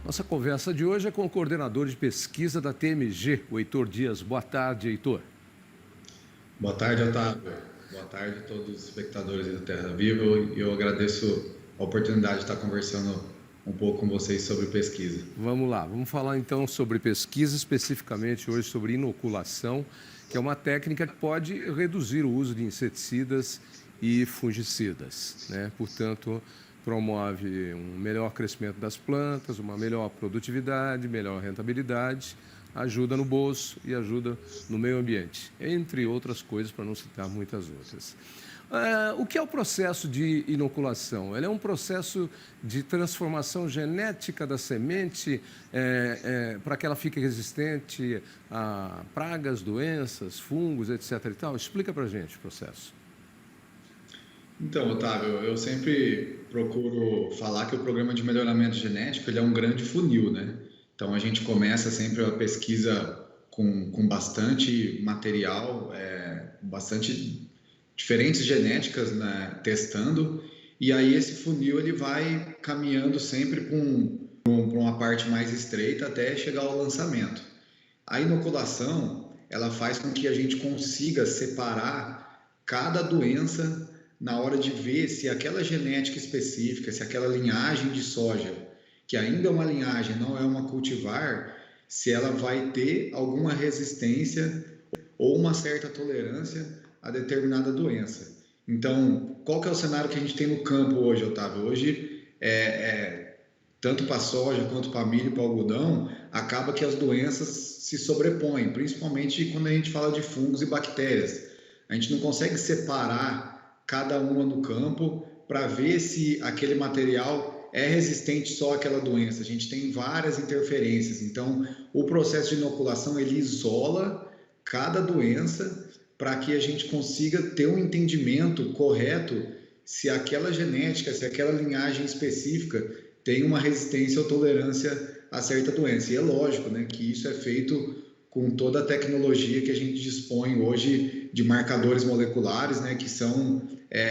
Nossa conversa de hoje é com o coordenador de pesquisa da TMG, o Heitor Dias. Boa tarde, Heitor. Boa tarde, Otávio. Boa tarde a todos os espectadores do Terra Viva. E eu agradeço a oportunidade de estar conversando um pouco com vocês sobre pesquisa. Vamos lá, vamos falar então sobre pesquisa, especificamente hoje sobre inoculação, que é uma técnica que pode reduzir o uso de inseticidas e fungicidas, né? Portanto, promove um melhor crescimento das plantas, uma melhor produtividade, melhor rentabilidade, ajuda no bolso e ajuda no meio ambiente, entre outras coisas, para não citar muitas outras. O que é o processo de inoculação? Ele é um processo de transformação genética da semente para que ela fique resistente a pragas, doenças, fungos, etc. e tal. Explica para a gente o processo. Então, Otávio, eu sempre procuro falar que o programa de melhoramento genético ele é um grande funil, né? Então, a gente começa sempre a pesquisa com bastante material, bastante diferentes genéticas, né, testando, e aí esse funil ele vai caminhando sempre para uma parte mais estreita até chegar ao lançamento. A inoculação, ela faz com que a gente consiga separar cada doença na hora de ver se aquela genética específica, se aquela linhagem de soja, que ainda é uma linhagem, não é uma cultivar, se ela vai ter alguma resistência ou uma certa tolerância a determinada doença. Então, qual que é o cenário que a gente tem no campo hoje, Otávio? Hoje, tanto para soja quanto para milho e para algodão, acaba que as doenças se sobrepõem, principalmente quando a gente fala de fungos e bactérias. A gente não consegue separar cada uma no campo para ver se aquele material é resistente só àquela doença. A gente tem várias interferências. Então, o processo de inoculação ele isola cada doença para que a gente consiga ter um entendimento correto se aquela genética, se aquela linhagem específica tem uma resistência ou tolerância a certa doença. E é lógico, né, que isso é feito com toda a tecnologia que a gente dispõe hoje de marcadores moleculares, né, que são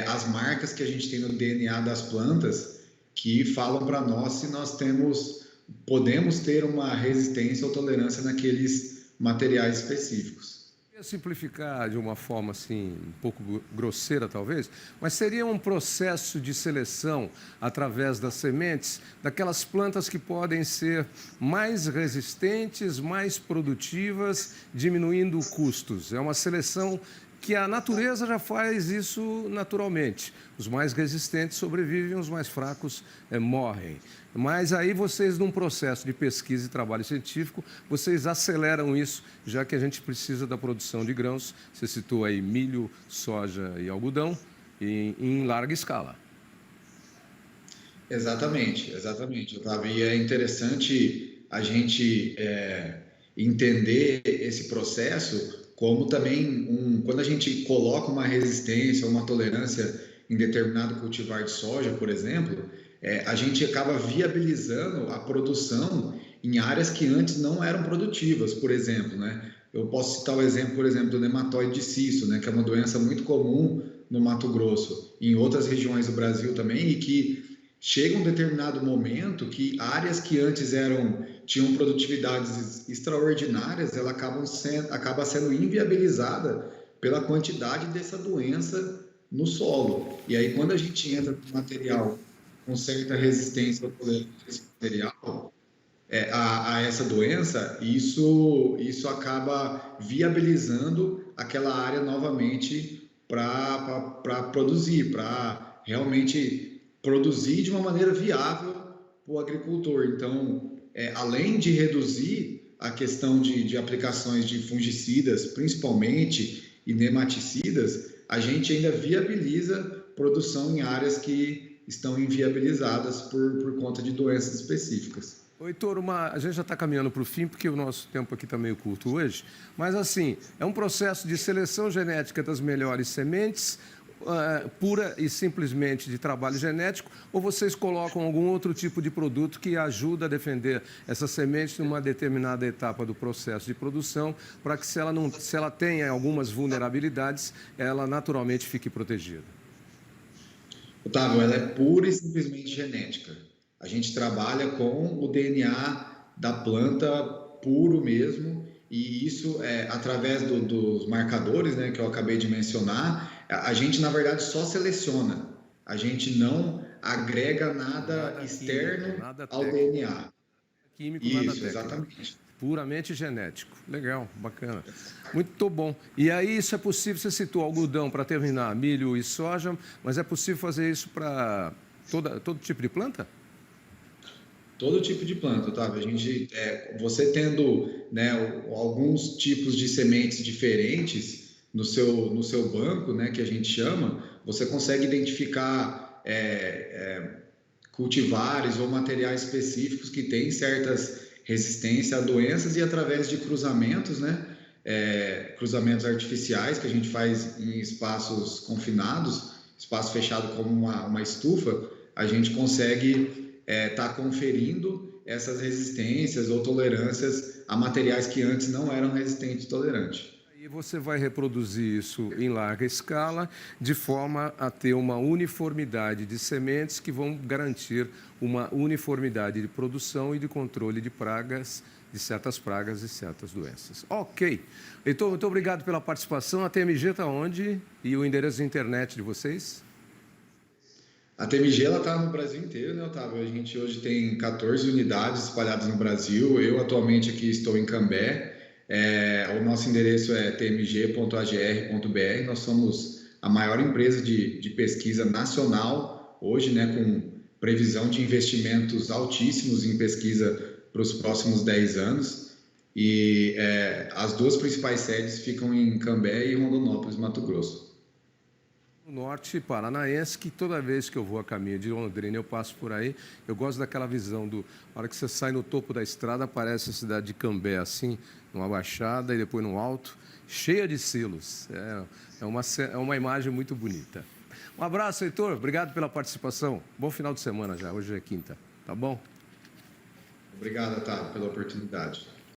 as marcas que a gente tem no DNA das plantas que falam para nós se nós podemos ter uma resistência ou tolerância naqueles materiais específicos. Simplificar de uma forma assim, um pouco grosseira talvez, mas seria um processo de seleção através das sementes daquelas plantas que podem ser mais resistentes, mais produtivas, diminuindo custos. É uma seleção que a natureza já faz isso naturalmente. Os mais resistentes sobrevivem, os mais fracos morrem. Mas aí vocês, num processo de pesquisa e trabalho científico, vocês aceleram isso, já que a gente precisa da produção de grãos. Você citou aí milho, soja e algodão, em larga escala. Exatamente, exatamente, Otávio. E é interessante a gente entender esse processo como também, quando a gente coloca uma resistência ou uma tolerância em determinado cultivar de soja, por exemplo, a gente acaba viabilizando a produção em áreas que antes não eram produtivas, por exemplo, né? Eu posso citar o exemplo, por exemplo, do nematóide de cisto, né, que é uma doença muito comum no Mato Grosso e em outras regiões do Brasil também, e que chega um determinado momento que áreas que antes tinham produtividades extraordinárias, ela acaba sendo inviabilizada pela quantidade dessa doença no solo. E aí, quando a gente entra com material com certa resistência ou tolerância a esse material, a essa doença, isso acaba viabilizando aquela área novamente para produzir, para realmente produzir de uma maneira viável para o agricultor. Então, além de reduzir a questão de aplicações de fungicidas, principalmente, e nematicidas, a gente ainda viabiliza produção em áreas que estão inviabilizadas por conta de doenças específicas. Heitor, a gente já está caminhando para o fim, porque o nosso tempo aqui está meio curto hoje, mas assim, é um processo de seleção genética das melhores sementes, pura e simplesmente de trabalho genético, ou vocês colocam algum outro tipo de produto que ajuda a defender essa semente numa determinada etapa do processo de produção, para que se ela tenha algumas vulnerabilidades, ela naturalmente fique protegida? Otávio, ela é pura e simplesmente genética. A gente trabalha com o DNA da planta puro mesmo, e isso é através dos marcadores, né, que eu acabei de mencionar. A gente, na verdade, só seleciona, a gente não agrega nada Nada químico, externo nada ao técnico. DNA. Químico, nada Isso, técnico. exatamente. Puramente genético. Legal, bacana. Muito bom. E aí, isso é possível, você citou algodão para terminar, milho e soja, mas é possível fazer isso para todo tipo de planta? Todo tipo de planta, Otávio. Você tendo, né, alguns tipos de sementes diferentes no seu banco, né, que a gente chama, você consegue identificar cultivares ou materiais específicos que têm certas resistências a doenças, e através de cruzamentos, né, cruzamentos artificiais que a gente faz em espaços confinados, espaço fechado como uma estufa, a gente consegue estar conferindo essas resistências ou tolerâncias a materiais que antes não eram resistentes e tolerantes. E você vai reproduzir isso em larga escala, de forma a ter uma uniformidade de sementes que vão garantir uma uniformidade de produção e de controle de pragas, de certas pragas e certas doenças. Ok. Heitor, muito obrigado pela participação. A TMG está onde? E o endereço de internet de vocês? A TMG está no Brasil inteiro, né, Otávio? A gente hoje tem 14 unidades espalhadas no Brasil. Eu atualmente aqui estou em Cambé. O nosso endereço é tmg.agr.br. Nós somos a maior empresa de pesquisa nacional hoje, né, com previsão de investimentos altíssimos em pesquisa para os próximos 10 anos. E as duas principais sedes ficam em Cambé e Rondonópolis, Mato Grosso. No norte paranaense, que toda vez que eu vou a caminho de Londrina, eu passo por aí, eu gosto daquela visão na hora que você sai no topo da estrada, aparece a cidade de Cambé, assim, numa baixada e depois no alto, cheia de silos. É uma imagem muito bonita. Um abraço, Heitor. Obrigado pela participação. Bom final de semana já. Hoje é quinta. Tá bom? Obrigado, Otávio, pela oportunidade.